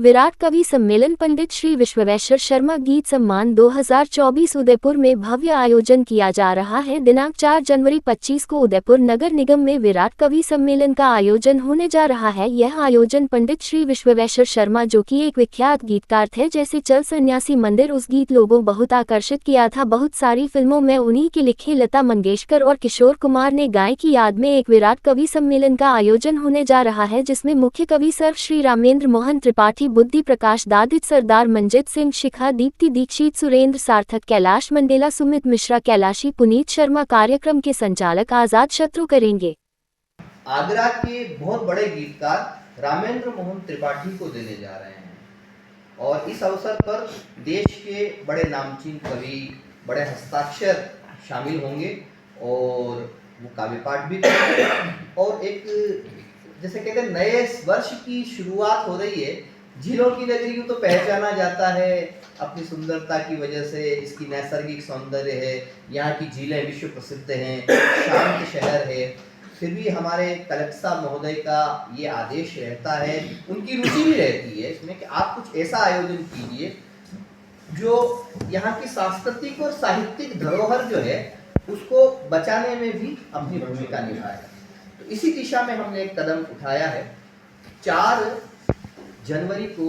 विराट कवि सम्मेलन पंडित श्री विश्वेश्वर शर्मा गीत सम्मान 2024 उदयपुर में भव्य आयोजन किया जा रहा है। दिनांक 4 जनवरी 25 को उदयपुर नगर निगम में विराट कवि सम्मेलन का आयोजन होने जा रहा है। यह आयोजन पंडित श्री विश्वेश्वर शर्मा, जो कि एक विख्यात गीतकार थे, जैसे चल सन्यासी मंदिर, उस गीत लोगों बहुत आकर्षित किया था। बहुत सारी फिल्मों में उन्हीं के लिखे लता मंगेशकर और किशोर कुमार ने गाए की याद में एक विराट कवि सम्मेलन का आयोजन होने जा रहा है, जिसमें मुख्य कवि सर्व श्री रामेंद्र मोहन त्रिपाठी, बुद्धि प्रकाश दादित, सरदार मंजित सिंह, शिखा, दीप्ति दीक्षित, सुरेंद्र सार्थक, कैलाश मंडेला, सुमित मिश्रा, कैलाशी, पुनीत शर्मा कार्यक्रम के संचालक आजाद शत्रु करेंगे। आगरा के बहुत बड़े गीतकार रामेंद्र मोहन त्रिपाठी को देने जा रहे हैं और इस अवसर पर देश के बड़े नामचीन कवि, बड़े हस्ताक्षर शामिल होंगे और वो काव्य पाठ भी करेंगे। और एक जैसे कहते हैं नए वर्ष की शुरुआत हो रही है। झीलों की नगरी को तो पहचाना जाता है अपनी सुंदरता की वजह से, इसकी नैसर्गिक सौंदर्य है, यहाँ की झीलें विश्व प्रसिद्ध हैं, शांत शहर है। फिर भी हमारे कलेक्टर साहब महोदय का ये आदेश रहता है, उनकी रुचि भी रहती है इसमें कि आप कुछ ऐसा आयोजन कीजिए जो यहाँ की सांस्कृतिक और साहित्यिक धरोहर जो है उसको बचाने में भी अपनी भूमिका निभाए। तो इसी दिशा में हमने एक कदम उठाया है। 4 जनवरी को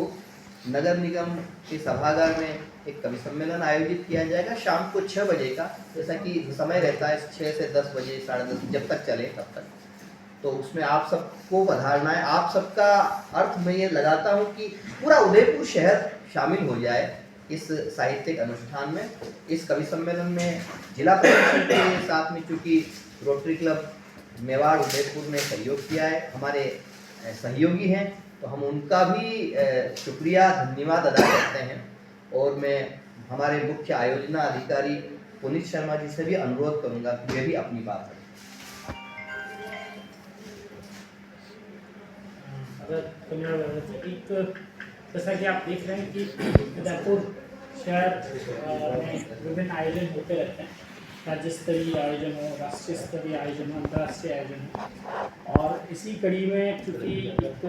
नगर निगम के सभागार में एक कवि सम्मेलन आयोजित किया जाएगा शाम को 6 बजे का, जैसा कि समय रहता है 6 से 10 बजे, 10:30 जब तक चले तब तक। तो उसमें आप सबको पधारना है। आप सबका अर्थ मैं ये लगाता हूँ कि पूरा उदयपुर शहर शामिल हो जाए इस साहित्यिक अनुष्ठान में। इस कवि सम्मेलन में जिला प्रशासन के साथ में, चूँकि रोटरी क्लब मेवाड़ उदयपुर ने सहयोग किया है, हमारे सहयोगी हैं, तो हम उनका भी शुक्रिया, धन्यवाद अदा करते हैं। और मैं हमारे मुख्य आयोजना अधिकारी पुनीत शर्मा जी से भी अनुरोध करूंगा कि वे भी अपनी बात करें। जैसा कि आप देख रहे हैं कि उदयपुर शहर में विभिन्न आयोजन होते रहते हैं। राज्य स्तरीय आयोजन हो, राष्ट्रीय स्तरीय आयोजन हो, अंतर्राष्ट्रीय आयोजन हो। और इसी कड़ी में चूँकि एक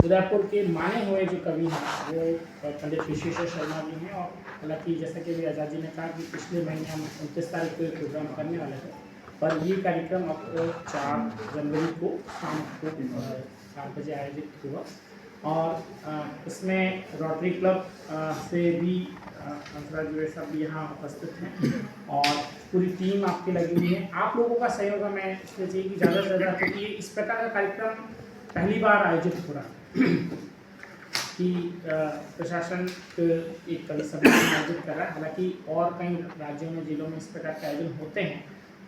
उदयपुर के माने हुए जो कवि हैं वो पंडित विश्वेश्वर शर्मा जी हैं। और हालांकि जैसा कि आजाद जी ने कहा कि पिछले महीने हम 29 तारीख को एक प्रोग्राम करने वाले थे, पर ये कार्यक्रम अब 4 जनवरी को शाम को 7 बजे आयोजित हुआ। और इसमें रोटरी क्लब से भी हंसराज जी साहब भी यहाँ उपस्थित हैं और पूरी टीम आपकी लगी हुई है। आप लोगों का सहयोग मैं इसलिए चाहिए कि ज़्यादा से ज़्यादा, क्योंकि इस प्रकार का कार्यक्रम पहली बार आयोजित हो रहा है कि प्रशासन एक कवि सम्मेलन आयोजित कर रहा है। हालांकि और कई राज्यों में, जिलों में इस प्रकार के आयोजन होते हैं।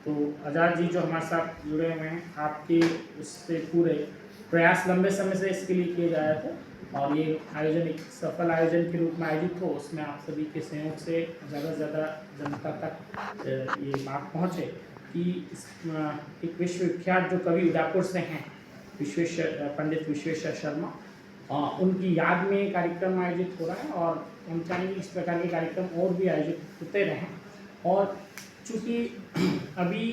तो आजाद जी जो हमारे साथ जुड़े हुए हैं, आपके उससे पूरे प्रयास लंबे समय से इसके लिए किए जा रहे थे और ये आयोजन एक सफल आयोजन के रूप में आयोजित हो, उसमें आप सभी के सहयोग से ज़्यादा से ज़्यादा जनता तक ये बात पहुँचे कि एक विश्वविख्यात जो कवि उदयपुर से हैं, पंडित विश्वेश्वर शर्मा, उनकी याद में कार्यक्रम आयोजित हो रहा है। और हम चाहेंगे इस प्रकार के कार्यक्रम और भी आयोजित होते रहें। और चूँकि अभी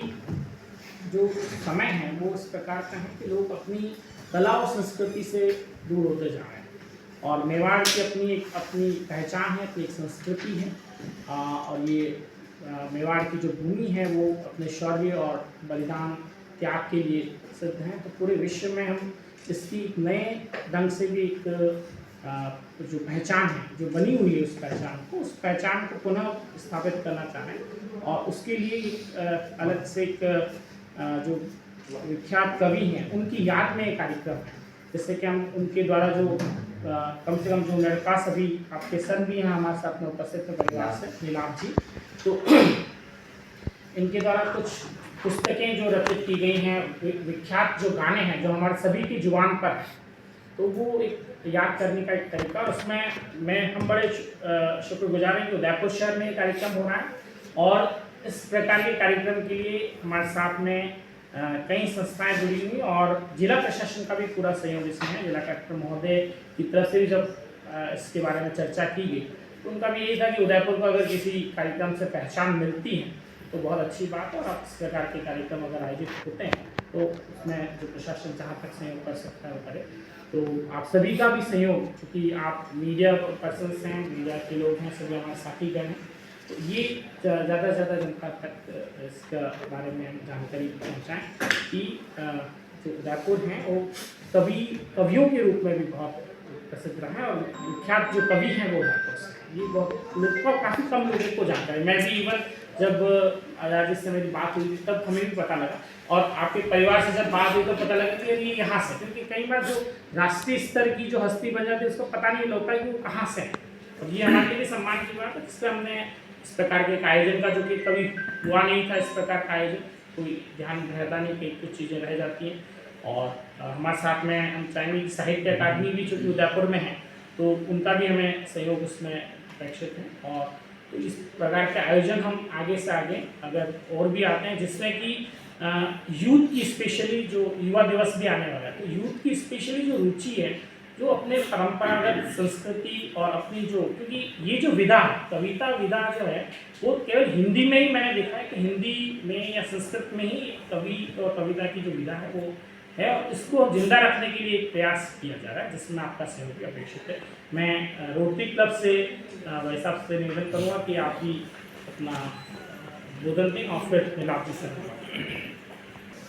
जो समय है वो इस प्रकार का है कि लोग अपनी कला और संस्कृति से दूर होते जा रहे हैं। और मेवाड़ की अपनी पहचान है, अपनी एक संस्कृति है। और ये मेवाड़ की जो भूमि है वो अपने शौर्य और बलिदान, त्याग के लिए प्रसिद्ध हैं। तो पूरे विश्व में हम इसकी नए ढंग से भी एक जो पहचान है, जो बनी हुई है, उस पहचान को पुनः स्थापित करना चाहें। और उसके लिए एक अलग से एक जो विख्यात कवि हैं उनकी याद में एक कार्यक्रम है, जैसे कि हम उनके द्वारा जो कम से कम जो मेरे पास अभी आपके सर भी हैं हमारे साथ में उपस्थित है परिवार से, नीलाभ जी, तो इनके द्वारा कुछ पुस्तकें जो रचित की गई हैं, विख्यात जो गाने हैं जो हमारे सभी की जुबान पर हैं, तो वो एक याद करने का एक तरीका। और उसमें हम बड़े शुक्रगुजार हैं कि उदयपुर शहर में कार्यक्रम हो रहा है। और इस प्रकार के कार्यक्रम के लिए हमारे साथ में कई संस्थाएं जुड़ी हुई और जिला प्रशासन का भी पूरा सहयोग इसमें है। जिला कलेक्टर महोदय की तरफ से भी जब इसके बारे में चर्चा की गई तो उनका भी यही था कि उदयपुर को अगर किसी कार्यक्रम से पहचान मिलती है तो बहुत अच्छी बात है। और इस प्रकार के कार्यक्रम अगर आयोजित होते हैं तो उसमें जो प्रशासन जहाँ तक सहयोग कर सकता है वो करे। तो आप सभी का भी सहयोग, क्योंकि आप मीडिया पर्सन्स हैं, मीडिया के लोग हैं, सभी हमारे साथीगण हैं, तो ये ज़्यादा से ज़्यादा जनता तक इसका बारे में हम जानकारी पहुँचाएँ कि जो उदयपुर हैं वो कवियों के रूप में भी बहुत प्रसिद्ध रहा है और विख्यात जो कवि हैं वो उदयपुर से हैं। ये बहुत लोग को, काफ़ी कम लोगों को जानकारी। मैं भी इवन जब आज़ादी से मेरी बात हुई थी तब हमें भी पता लगा, और आपके परिवार से जब बात हुई तो पता लगा कि ये यहाँ से, क्योंकि कई बार जो राष्ट्रीय स्तर की जो हस्ती बन जाती है उसको पता नहीं लगता है कि वो कहाँ से है। और ये हमारे लिए सम्मान की बात है, जिससे हमने इस प्रकार के एक आयोजन का, जो कि कभी हुआ नहीं था इस प्रकार का आयोजन, कोई ध्यान रहता नहीं कि कुछ चीज़ें रह जाती हैं। और हमारे साथ में हम चाहेंगे कि साहित्य अकादमी भी चूँकि उदयपुर में है तो उनका भी हमें सहयोग उसमें अपेक्षित है। और तो इस प्रकार के आयोजन हम आगे से आगे अगर और भी आते हैं, जिसमें कि यूथ की स्पेशली, जो युवा दिवस भी आने वाला है, तो यूथ की स्पेशली जो रुचि है, जो अपने परंपरागत संस्कृति और अपनी जो, क्योंकि ये जो विधा है, कविता विधा जो है, वो केवल हिंदी में ही मैंने देखा है कि हिंदी में या संस्कृत में ही कवि और कविता की जो विधा है वो है, और इसको जिंदा रखने के लिए एक प्रयास किया जा रहा है, जिसमें आपका सहयोग भी अपेक्षित है। मैं रोटरी क्लब से वैसा आपसे निवेदन करूँगा कि आप भी अपना बोधन दें और फिर मिलाप भी करें।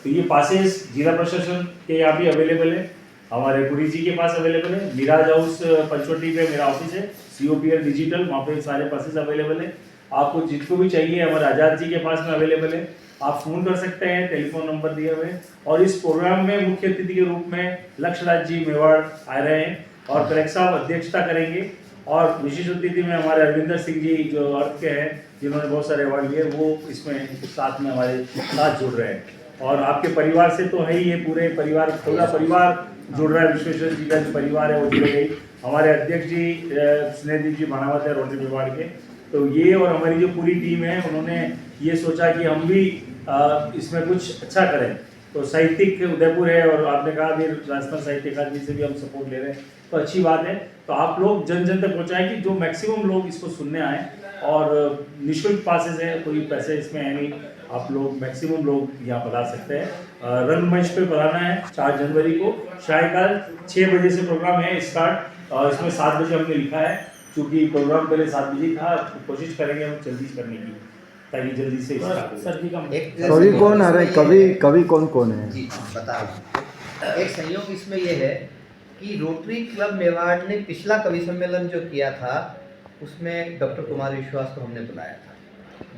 तो ये पासेस जिला प्रशासन के यहाँ भी अवेलेबल है, हमारे पुरी जी के पास अवेलेबल है, मिराज हाउस पंचवटी पे मेरा ऑफिस है, COPL डिजिटल, वहाँ पे सारे पासेस अवेलेबल है। आपको जिसको भी चाहिए हमारे आज़ाद जी के पास में अवेलेबल है, आप फ़ोन कर सकते हैं, टेलीफोन नंबर दिए हुए हैं। और इस प्रोग्राम में मुख्य अतिथि के रूप में लक्ष्यराज जी मेवाड़ आ रहे हैं और परेख साहब अध्यक्षता करेंगे, और विशेष अतिथि में हमारे अरविंदर सिंह जी जो अर्थ के हैं, जिन्होंने बहुत सारे अवार्ड लिए, वो इसमें साथ में हमारे साथ जुड़ रहे हैं। और आपके परिवार से तो है ही, ये पूरे परिवार, पूरा परिवार जुड़ रहा है, विश्वेश्वर जी का जो परिवार है वो जुड़ गई। हमारे अध्यक्ष जी स्नेहदीप जी बनावत है रोटरी विभाग के, तो ये और हमारी जो पूरी टीम है उन्होंने ये सोचा कि हम भी इसमें कुछ अच्छा करें। तो साहित्यिक उदयपुर है, और आपने कहा भी राजस्थान साहित्य अकादमी से भी हम सपोर्ट ले रहे हैं, तो अच्छी बात है। तो आप लोग जन जन तक पहुँचाएं कि जो मैक्सिमम लोग इसको सुनने आए, और निःशुल्क पासेस है, कोई पैसे इसमें है नहीं, आप लोग मैक्सिमम लोग यहाँ पधार सकते हैं। रंगमंच पे पधारना है 4 जनवरी को, सायकाल 6 बजे से प्रोग्राम है स्टार्ट, और इसमें 7 बजे हमने लिखा है, क्योंकि प्रोग्राम पहले 7 बजे था, तो कोशिश करेंगे हम जल्दी करने की, ताकि जल्दी से सर्दी का कवि कौन आ रहे हैं, कवि कौन कौन है? जी बता रहा हूँ। एक संयोग इसमें यह है कि रोटरी क्लब मेवाड़ ने पिछला कवि सम्मेलन जो किया था उसमें डॉक्टर कुमार विश्वास को हमने बुलाया था।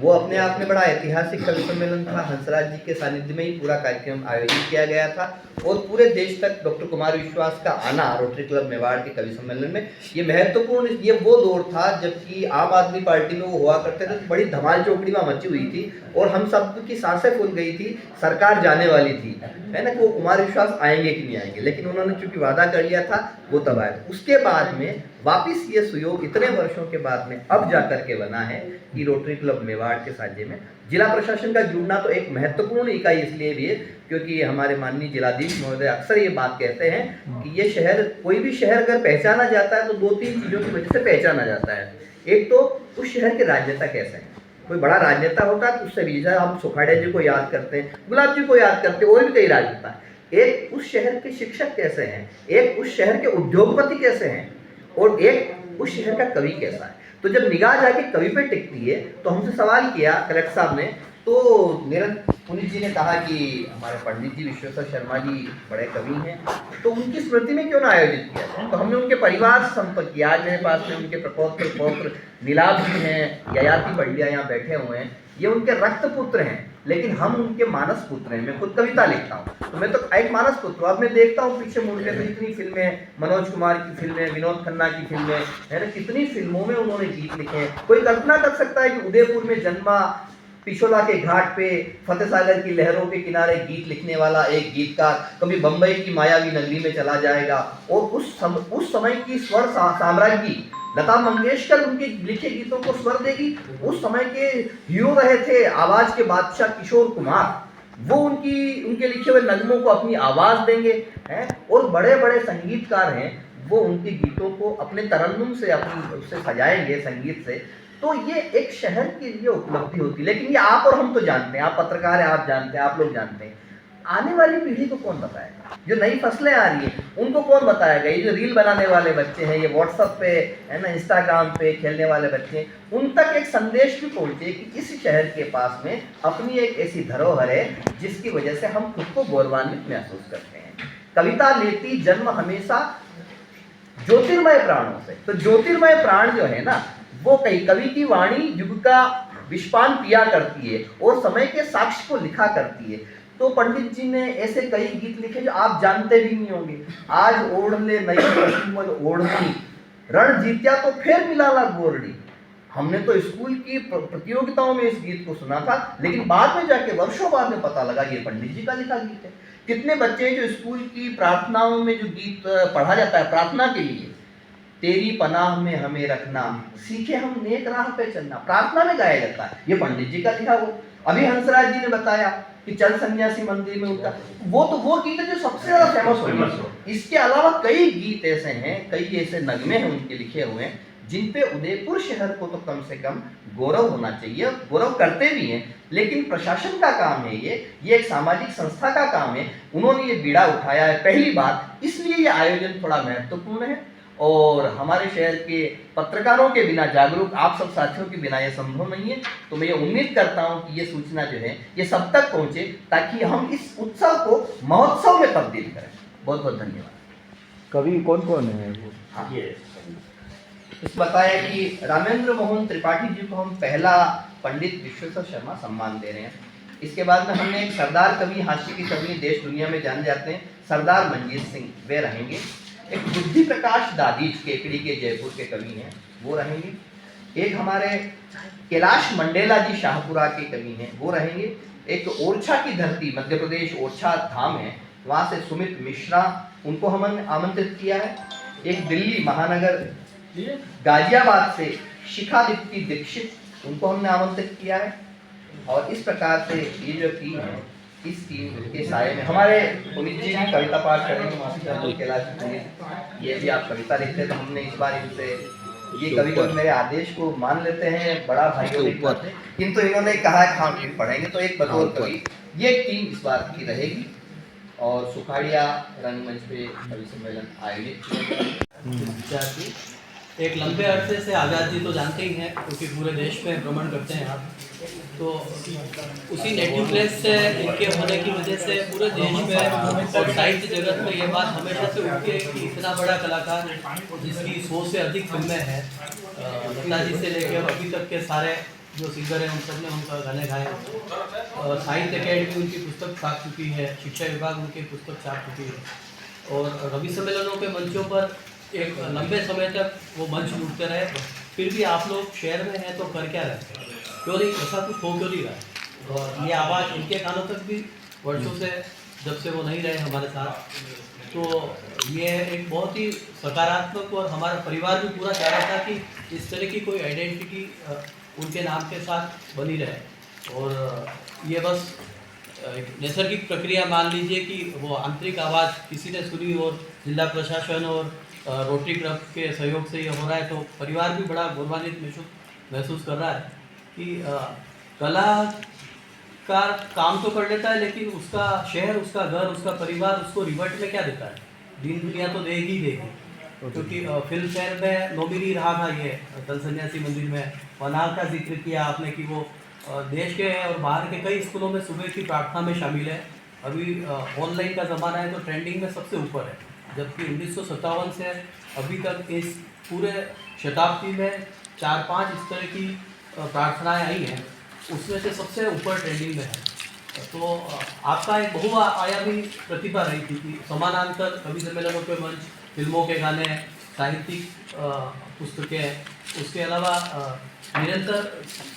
वो अपने आप में बड़ा ऐतिहासिक कवि सम्मेलन था, हंसराज जी के सानिध्य में ही पूरा कार्यक्रम आयोजित किया गया था, और पूरे देश तक डॉक्टर कुमार विश्वास का आना रोटरी क्लब मेवाड़ के कवि सम्मेलन में ये महत्वपूर्ण, ये वो दौर था जबकि आम आदमी पार्टी में वो हुआ करते थे, तो बड़ी धमाल चौकड़ी वहाँ मची हुई थी, और हम सब की सांसें फूल गई थी, सरकार जाने वाली थी, है ना, कि वो कुमार विश्वास आएंगे कि नहीं आएंगे, लेकिन उन्होंने चूंकि वादा कर लिया था वो तब आए। उसके बाद में वापिस ये सुयोग इतने वर्षों के बाद में अब जा करके बना है कि रोटरी क्लब मेवाड़ के साझे में जिला प्रशासन का जुड़ना तो एक महत्वपूर्ण इकाई इसलिए भी है क्योंकि हमारे माननीय जिलाधीश महोदय अक्सर ये बात कहते हैं कि ये शहर, कोई भी शहर अगर पहचाना जाता है तो 2-3 चीज़ों की वजह से पहचाना जाता है। एक तो उस शहर के राजनेता कैसे हैं, कोई बड़ा राजनेता होता है तो उससे भी, हम सुखाड़िया जी को याद करते हैं, गुलाब जी को याद करते हैं, और भी कई राजनेता। एक उस शहर के शिक्षक कैसे हैं, एक उस शहर के उद्योगपति कैसे हैं, और एक उस शहर का कवि कैसा है। तो जब निगाह जाके कवि पे टिकती है तो हमसे सवाल किया कलेक्टर साहब ने, तो निरंजन पुनित जी ने कहा कि हमारे पंडित जी विश्वेश्वर शर्मा जी बड़े कवि हैं, तो उनकी स्मृति में क्यों ना आयोजित किया जाए। तो हमने उनके परिवार से संपर्क किया। आज मेरे पास में उनके प्रपौत्र पौत्र नीलाभ जी हैं, ययाति पंडिया यहाँ बैठे हुए हैं, ये उनके रक्त पुत्र हैं, लेकिन हम उनके मानस पुत्र हैं। मैं खुद कविता लिखता हूँ तो मैं तो एक मानस पुत्र हूँ। अब मैं देखता हूँ पीछे मुड़ के तो इतनी फिल्में, मनोज कुमार की फिल्में, विनोद खन्ना की फिल्में, है ना, कितनी फिल्मों में उन्होंने गीत लिखे हैं। कोई कल्पना कर सकता है कि उदयपुर में जन्मा, पिछोला के घाट पे फतेह सागर की लहरों के किनारे गीत लिखने वाला एक गीतकार कभी बंबई की मायावी नगरी में चला जाएगा, और उस समय की स्वर साम्राज्ञी लता मंगेशकर उनके लिखे गीतों को स्वर देगी। उस समय के हीरो रहे थे आवाज के बादशाह किशोर कुमार, वो उनके लिखे हुए नगमों को अपनी आवाज देंगे, हैं, और बड़े बड़े संगीतकार हैं, वो उनके गीतों को अपने तरन्नुम से, अपनी उससे सजाएंगे संगीत से। तो ये एक शहर के लिए उपलब्धि होती है। लेकिन ये आप और हम तो जानते हैं, आप पत्रकार हैं, आप जानते हैं, आप लोग जानते हैं, आने वाली पीढ़ी को कौन बताएगा? जो नई फसलें आ रही हैं उनको कौन बताएगा? ये जो रील बनाने वाले बच्चे हैं, ये व्हाट्सएप पे है ना, इंस्टाग्राम पे खेलने वाले बच्चे हैं, उन तक एक संदेश भी पहुंचे कि इस शहर के पास में अपनी एक ऐसी धरोहर है जिसकी वजह से हम खुद को गौरवान्वित महसूस करते हैं। कविता लेती जन्म हमेशा ज्योतिर्मय प्राणों से। तो ज्योतिर्मय प्राण जो है ना, वो कवि की वाणी युग का विषपान पिया करती है और समय के साक्ष्य को लिखा करती है। तो पंडित जी ने ऐसे कई गीत लिखे जो आप जानते भी नहीं होंगे। आज ओढ़ ले नई पश्चिमल ओढ़नी, रण जीत्या तो फिर मिलाला गोरडी। हमने तो स्कूल की प्रतियोगिताओं में इस गीत को सुना था, लेकिन बाद में जाके वर्षों बाद में पता लगा ये पंडित जी का लिखा गीत है। कितने बच्चे जो स्कूल की प्रार्थनाओं में जो गीत पढ़ा जाता है प्रार्थना के लिए, तेरी पनाह में हमें रखना, सीखे हम नेक राह पे चलना, प्रार्थना में गाया जाता है। ये पंडित जी का लिखा वो। अभी हंसराज जी ने बताया कि चल सन्यासी मंदिर में उनका वो गीत है जो सबसे ज्यादा फेमस हो। इसके अलावा कई गीत ऐसे हैं, कई ऐसे नगमे हैं उनके लिखे हुए हैं जिन पे उदयपुर शहर को तो कम से कम गौरव होना चाहिए। गौरव करते भी हैं, लेकिन प्रशासन का काम है ये एक सामाजिक संस्था का काम है। उन्होंने ये बीड़ा उठाया है पहली बार, इसलिए ये आयोजन थोड़ा महत्वपूर्ण है। और हमारे शहर के पत्रकारों के बिना, जागरूक आप सब साथियों के बिना ये संभव नहीं है। तो मैं ये उम्मीद करता हूँ कि ये सूचना जो है ये सब तक पहुँचे, ताकि हम इस उत्सव को महोत्सव में तब्दील करें। बहुत बहुत धन्यवाद। कवि कौन कौन है? हाँ, इस बताया कि रामेंद्र मोहन त्रिपाठी जी को हम पहला पंडित विश्वेश्वर शर्मा सम्मान दे रहे हैं। इसके बाद में हमने एक सरदार कवि, हास्य की कवि, देश दुनिया में जाने जाते हैं, सरदार मंजीत सिंह, वे रहेंगे। एक बुद्धि प्रकाश दादीज केकड़ी के जयपुर के कवि हैं, वो रहेंगे। एक हमारे कैलाश मंडेला जी शाहपुरा के कवि हैं, वो रहेंगे। एक ओरछा की धरती, मध्य प्रदेश ओरछा धाम है, वहाँ से सुमित मिश्रा, उनको हमने आमंत्रित किया है। एक दिल्ली महानगर गाजियाबाद से शिखादित्य दीक्षित, उनको हमने आमंत्रित किया है। और इस प्रकार से ये जो टीम है, इस टीम के साये में हमारे पुनीत जी भी कविता पाठ करेंगे, मास्टर कैलाश पुनीत, ये भी आप कविता लिखते हैं, तो हमने इस बार इनसे ये कभी मेरे आदेश को मान लेते हैं, बड़ा भाइयों के ऊपर, किंतु इन्होंने कहा है हाँ पढ़ेंगे, तो एक बतौर कवि ये टीम इस बार की रहेगी। और सुखाड़िया रंगमंच पे कवि सम्मेलन आयोजित किया। एक लंबे अरसे से आज़ाद जी तो जानते ही हैं, क्योंकि पूरे देश में भ्रमण करते हैं आप, तो उसी नेटिव प्लेस से इनके होने की वजह से पूरे देश में और साहित्य जगत में ये बात हमेशा से उठती है कि इतना बड़ा कलाकार जिसकी 100 से अधिक फिल्में हैं, लता जी से लेकर अभी तक के सारे जो सिंगर हैं उन सब ने उनका गाने गाए। साहित्य अकेडमी उनकी पुस्तक छाप चुकी है, शिक्षा विभाग उनकी पुस्तक छाप चुकी है, और रवि सम्मेलनों के मंचों पर एक लंबे समय तक वो मंच लूटते रहे। फिर भी आप लोग शहर में हैं तो कर क्या रहे, क्यों नहीं ऐसा कुछ हो क्यों नहीं रहा? और ये आवाज़ इनके कानों तक भी वर्षों से, जब से वो नहीं रहे हमारे साथ, तो ये एक बहुत ही सकारात्मक, और हमारा परिवार भी पूरा चाह रहा था कि इस तरह की कोई आइडेंटिटी उनके नाम के साथ बनी रहे। और ये बस एक नैसर्गिक प्रक्रिया मान लीजिए कि वो आंतरिक आवाज़ किसी ने सुनी और जिला प्रशासन और रोटरी क्लब के सहयोग से ये हो रहा है, तो परिवार भी बड़ा गौरवान्वित महसूस कर रहा है कि कला का काम तो कर लेता है, लेकिन उसका शहर, उसका घर, उसका परिवार उसको रिवर्ट में क्या देता है? दीन दुनिया तो देगी देगी। क्योंकि फिल्म शहर में नॉमिनी रहा था ये चल सन्यासी मंदिर में, वनाल का जिक्र किया आपने कि वो देश के और बाहर के कई स्कूलों में सुबह की प्रार्थना में शामिल है। अभी ऑनलाइन का ज़माना है तो ट्रेंडिंग में सबसे ऊपर है, जबकि 1957 से अभी तक इस पूरे शताब्दी में 4-5 इस तरह की प्रार्थनाएं आई हैं, उसमें से सबसे ऊपर ट्रेंडिंग में है। तो आपका एक बहुआयामी प्रतिभा रही थी कि समानांतर कवि सम्मेलनों के मंच, फिल्मों के गाने, साहित्यिक पुस्तकें, उसके अलावा निरंतर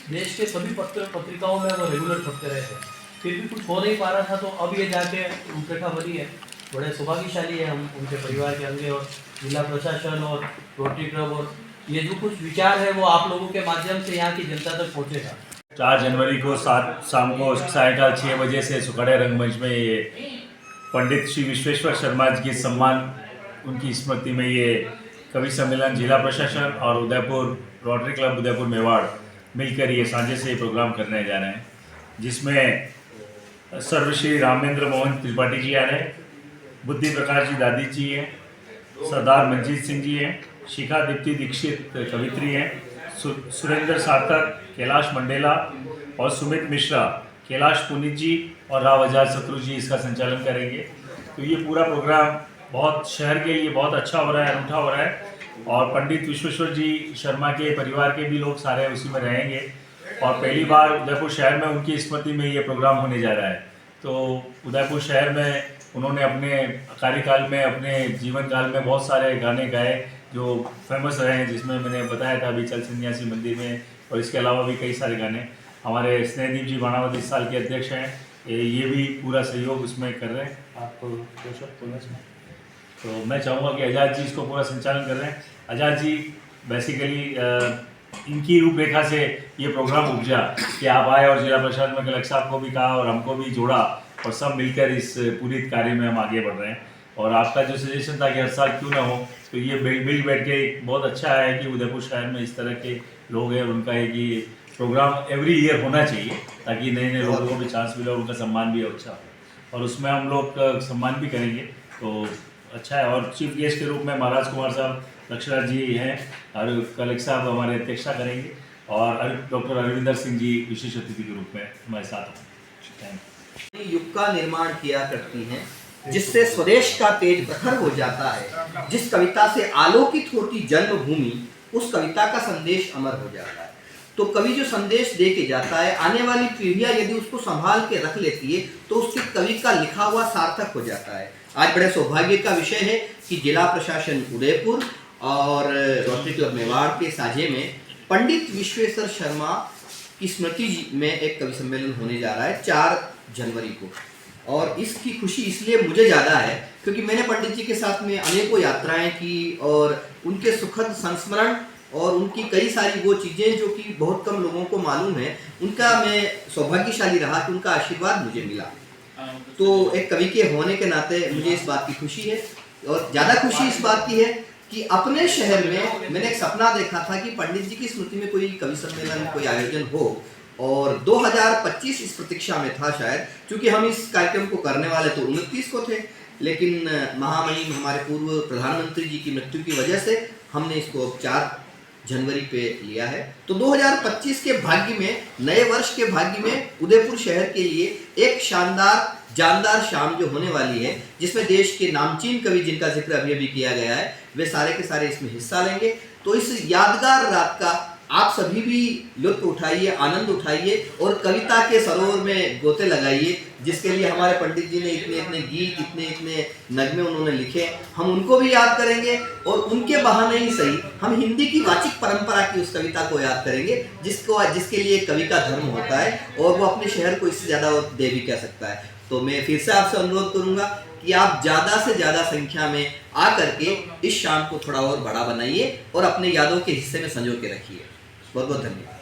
देश के सभी पत्रिकाओं में वो रेगुलर छपते रहे थे। फिर भी कुछ हो नहीं पा रहा था, तो अब ये जाके रूपरेखा बनी है। बड़े सौभाग्यशाली है हम उनके परिवार के अंगे, और जिला प्रशासन और रोटरी क्लब, और ये जो कुछ विचार है वो आप लोगों के माध्यम से यहाँ की जनता तक पहुँचेगा। 4 जनवरी को शाम को सायंकाल 6 बजे से सुखाड़िया रंगमंच में ये पंडित श्री विश्वेश्वर शर्मा जी के सम्मान, उनकी स्मृति में ये कवि सम्मेलन जिला प्रशासन और उदयपुर रोटरी क्लब उदयपुर मेवाड़ मिलकर ये साझे से प्रोग्राम करने जा रहे हैं, जिसमें सर्वश्री रामेंद्र मोहन त्रिपाठी जी आ रहे हैं, बुद्धि प्रकाश जी दादी जी हैं, सरदार मंजीत सिंह जी हैं, शिखा दीप्ति दीक्षित कवित्री हैं, सुरेंद्र सार्थक, कैलाश मंडेला और सुमित मिश्रा, कैलाश पुनीत जी और राव आजाद शत्रु जी इसका संचालन करेंगे। तो ये पूरा प्रोग्राम बहुत शहर के लिए बहुत अच्छा हो रहा है, अनूठा हो रहा है। और पंडित विश्वेश्वर जी शर्मा के परिवार के भी लोग सारे उसी में रहेंगे और पहली बार उदयपुर शहर में उनकी स्मृति में ये प्रोग्राम होने जा रहा है। तो उदयपुर शहर में उन्होंने अपने कार्यकाल में, अपने जीवन काल में बहुत सारे गाने गाए जो फेमस रहे हैं, जिसमें मैंने बताया था अभी चल सन्यासी मंदिर में, और इसके अलावा भी कई सारे गाने। हमारे स्नेहदीप जी बाणावत इस साल के अध्यक्ष हैं, ये भी पूरा सहयोग उसमें कर रहे हैं। आपको दो शब्द बोलना चाहिए तो मैं चाहूँगा कि आज़ाद जी इसको पूरा संचालन कर रहे हैं। आज़ाद जी बेसिकली इनकी रूपरेखा से ये प्रोग्राम उपजा कि आप आए और जिला प्रशासन में कलेक्टर साहब को भी कहा और हमको भी जोड़ा और सब मिलकर इस पूरी कार्य में हम आगे बढ़ रहे हैं। और आपका जो सजेशन था कि हर साल क्यों ना हो, तो ये मिल बैठ के बहुत अच्छा है कि उदयपुर शहर में इस तरह के लोग हैं, उनका एक ये प्रोग्राम एवरी ईयर होना चाहिए ताकि नए नए लोगों को भी चांस मिले और उनका सम्मान भी अच्छा हो, और उसमें हम लोग सम्मान भी करेंगे तो अच्छा है। और चीफ गेस्ट के रूप में महाराज कुमार साहब लक्ष्मण जी हैं और कलेक्टर साहब हमारे अध्यक्षता करेंगे और डॉक्टर अरविंदर सिंह जी विशेष अतिथि के रूप में हमारे साथ हैं। युग का निर्माण किया करती हैं, जिससे स्वदेश का तेज प्रखर हो जाता है। जिस कविता से आलोकित होती जन्मभूमि, उस कविता का संदेश अमर हो जाता है। तो कवि जो संदेश दे के जाता है, आने वाली पीढ़ियां यदि उसको संभाल के रख लेती है तो उसके कवि का लिखा हुआ सार्थक हो जाता है। आज बड़े सौभाग्य का विषय है कि जिला प्रशासन उदयपुर और रोटरी क्लब मेवाड़ के साझे में पंडित विश्वेश्वर शर्मा की स्मृति में एक कवि सम्मेलन होने जा रहा है 4 जनवरी को। और इसकी खुशी इसलिए मुझे ज़्यादा है क्योंकि मैंने पंडित जी के साथ में अनेकों यात्राएं की और उनके सुखद संस्मरण और उनकी कई सारी वो चीज़ें जो कि बहुत कम लोगों को मालूम है, उनका मैं सौभाग्यशाली रहा कि उनका आशीर्वाद मुझे मिला। तो एक कवि के होने के नाते मुझे इस बात की खुशी है और ज़्यादा खुशी इस बात की है कि अपने शहर में मैंने एक सपना देखा था कि पंडित जी की स्मृति में कोई कवि सम्मेलन, कोई आयोजन हो, और 2025 इस प्रतीक्षा में था शायद, क्योंकि हम इस कार्यक्रम को करने वाले तो 29 को थे, लेकिन महामहिम हमारे पूर्व प्रधानमंत्री जी की मृत्यु की वजह से हमने इसको 4 जनवरी पे लिया है। तो 2025 के भाग्य में, नए वर्ष के भाग्य में उदयपुर शहर के लिए एक शानदार जानदार शाम जो होने वाली है, जिसमें देश के नामचीन कवि जिनका जिक्र अभी किया गया है, वे सारे के सारे इसमें हिस्सा लेंगे। तो इस यादगार रात का आप सभी भी लुत्फ उठाइए, आनंद उठाइए और कविता के सरोवर में गोते लगाइए, जिसके लिए हमारे पंडित जी ने इतने इतने गीत, इतने इतने नगमे उन्होंने लिखे। हम उनको भी याद करेंगे और उनके बहाने ही सही हम हिंदी की वाचिक परंपरा की उस कविता को याद करेंगे, जिसके लिए कवि का धर्म होता है और वो अपने शहर को इससे ज़्यादा दे भी कह सकता है। तो मैं फिर से आपसे अनुरोध करूंगा कि आप ज़्यादा से ज़्यादा संख्या में आकर के इस शाम को थोड़ा और बड़ा बनाइए और अपने यादों के हिस्से में संजो के रखिए। बहुत बहुत धन्यवाद।